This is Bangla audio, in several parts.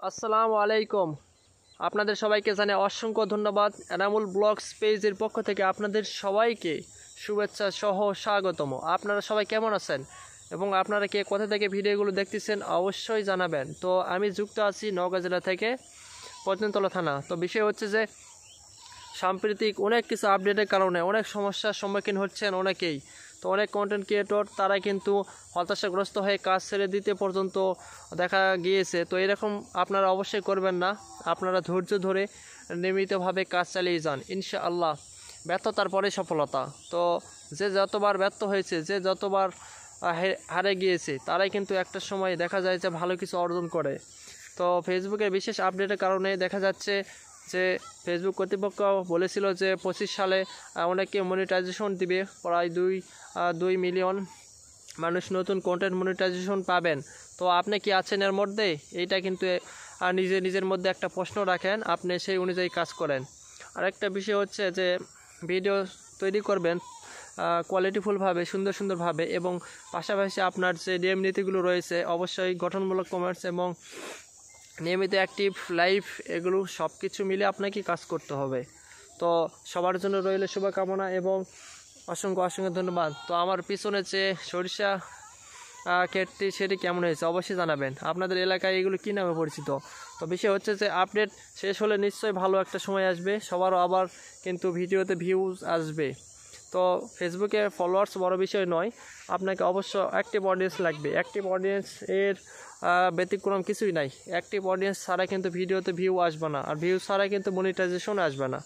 আসসালামু আলাইকুম। আপনাদের সবাইকে জানাই অসংখ্য ধন্যবাদ। এনামুল ব্লগস পেজের পক্ষ থেকে আপনাদের সবাইকে শুভেচ্ছা সহ স্বাগতম। আপনারা সবাই কেমন আছেন এবং আপনারা কে কোথা থেকে ভিডিওগুলো দেখতেছেন অবশ্যই জানাবেন। তো আমি যুক্ত আছি নওগাঁ জেলা থেকে পত্নীতলা থানা। তো বিষয় হচ্ছে যে সাম্প্রতিক অনেক কিছু আপডেটের কারণে অনেক সমস্যার সম্মুখীন হচ্ছেন অনেকেই। তো অনেক কন্টেন্ট ক্রিয়েটর তারা কিন্তু হতাশাগ্রস্ত হয়ে কাজ ছেড়ে দিতে পর্যন্ত দেখা গিয়েছে। তো এরকম আপনারা অবশ্যই করবেন না। আপনারা ধৈর্য ধরে নিয়মিতভাবে কাজ চালিয়ে যান, ইনশাআল্লাহ ব্যর্থতার পরে সফলতা। তো যে যতবার ব্যর্থ হয়েছে, যে যতবার হারে গিয়েছে, তারাই কিন্তু একটা সময় দেখা যায় যে ভালো কিছু অর্জন করে। তো ফেসবুকের বিশেষ আপডেটের কারণে দেখা যাচ্ছে যে ফেসবুক কর্তৃপক্ষ বলেছিল যে 25 সালে অনেকে মনিটাইজেশন দিবে, প্রায় 2 মিলিয়ন মানুষ নতুন কন্টেন্ট মনিটাইজেশন পাবেন। তো আপনি কি আছেন এর মধ্যে? এইটা কিন্তু নিজের মধ্যে একটা প্রশ্ন রাখেন, আপনি সেই অনুযায়ী কাজ করেন। আরেকটা বিষয় হচ্ছে যে ভিডিও তৈরি করবেন কোয়ালিটিফুলভাবে, সুন্দরভাবে, এবং পাশাপাশি আপনার যে নিয়ম নীতিগুলো রয়েছে অবশ্যই গঠনমূলক কমেন্টস এবং নিয়মিত অ্যাক্টিভ লাইভ, এগুলো সব কিছু মিলে আপনাকে কাজ করতে হবে। তো সবার জন্য রইল শুভকামনা এবং অসংখ্য ধন্যবাদ। তো আমার পিছনে যে সরিষা ক্ষেতটি সেটি কেমন হয়েছে অবশ্যই জানাবেন। আপনাদের এলাকায় এগুলো কী নামে পরিচিত? তো বিষয় হচ্ছে যে আপডেট শেষ হলে নিশ্চয়ই ভালো একটা সময় আসবে, সবারও আবার কিন্তু ভিডিওতে ভিউজ আসবে। তো ফেসবুকে ফলোয়ার্স বড় বিষয় নয়, আপনাকে অবশ্য অ্যাক্টিভ অডিয়েন্স লাগবে। অ্যাক্টিভ অডিয়েন্স এর ব্যতিক্রম কিছুই নাই। অ্যাক্টিভ অডিয়েন্স ছাড়া কিন্তু ভিডিওতে ভিউ আসবে না, আর ভিউ ছাড়া কিন্তু মনিটাইজেশন আসবে না।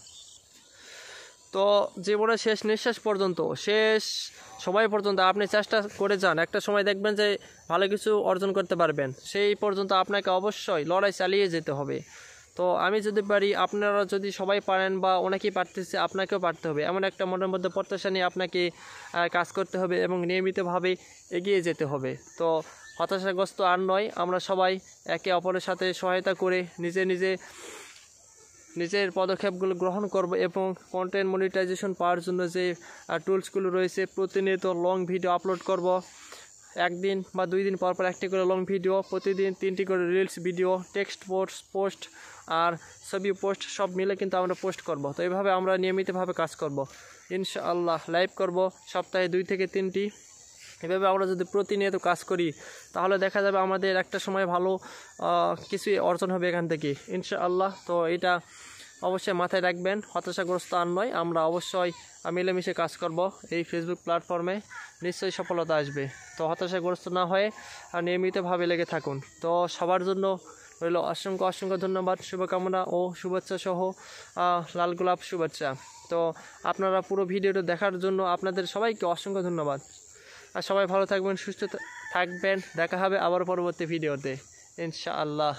তো জীবনের শেষ নিঃশ্বাস পর্যন্ত, শেষ সময় পর্যন্ত আপনি চেষ্টা করে যান, একটা সময় দেখবেন যে ভালো কিছু অর্জন করতে পারবেন। সেই পর্যন্ত আপনাকে অবশ্যই লড়াই চালিয়ে যেতে হবে। তো আমি যদি পারি, আপনারা যদি সবাই পারেন বা অনেকেই পারতেছে, আপনাকেও পারতে হবে। এমন একটা মনের মধ্যে প্রত্যাশা নিয়ে আপনাকে কাজ করতে হবে এবং নিয়মিতভাবে এগিয়ে যেতে হবে। তো হতাশাগ্রস্ত আর নয়, আমরা সবাই একে অপরের সাথে সহায়তা করে নিজের পদক্ষেপগুলো গ্রহণ করব এবং কন্টেন্ট মনিটাইজেশন পাওয়ার জন্য যে টুলসগুলো রয়েছে, প্রতিনিয়ত লং ভিডিও আপলোড করব। একদিন বা 2 দিন পর একটি করে লং ভিডিও, প্রতিদিন 3টি করে রিলস ভিডিও, টেক্সট পোস্ট আর ছবি পোস্ট, সব মিলে কিন্তু আমরা পোস্ট করব। তো এইভাবে আমরা নিয়মিতভাবে কাজ করব, ইনশাআল্লাহ লাইভ করব সপ্তাহে 2 থেকে 3টি। এভাবে আমরা যদি প্রতিনিয়ত কাজ করি তাহলে দেখা যাবে আমাদের একটা সময় ভালো কিছুই অর্জন হবে এখান থেকে, ইনশাআল্লাহ। তো এটা অবশ্যই মাথায় রাখবেন, হতাশাগ্রস্ত আর নয়, আমরা অবশ্যই মিলেমিশে কাজ করব। এই ফেসবুক প্ল্যাটফর্মে নিশ্চয়ই সফলতা আসবে। তো হতাশাগ্রস্ত না হয়ে নিয়মিতভাবে লেগে থাকুন। তো সবার জন্য রইল অসংখ্য ধন্যবাদ, শুভকামনা ও শুভেচ্ছা সহ লাল গোলাপ শুভেচ্ছা। তো আপনারা পুরো ভিডিওটা দেখার জন্য আপনাদের সবাইকে অসংখ্য ধন্যবাদ। আর সবাই ভালো থাকবেন, সুস্থ থাকবেন। দেখা হবে আবার পরবর্তী ভিডিওতে, ইনশাআল্লাহ।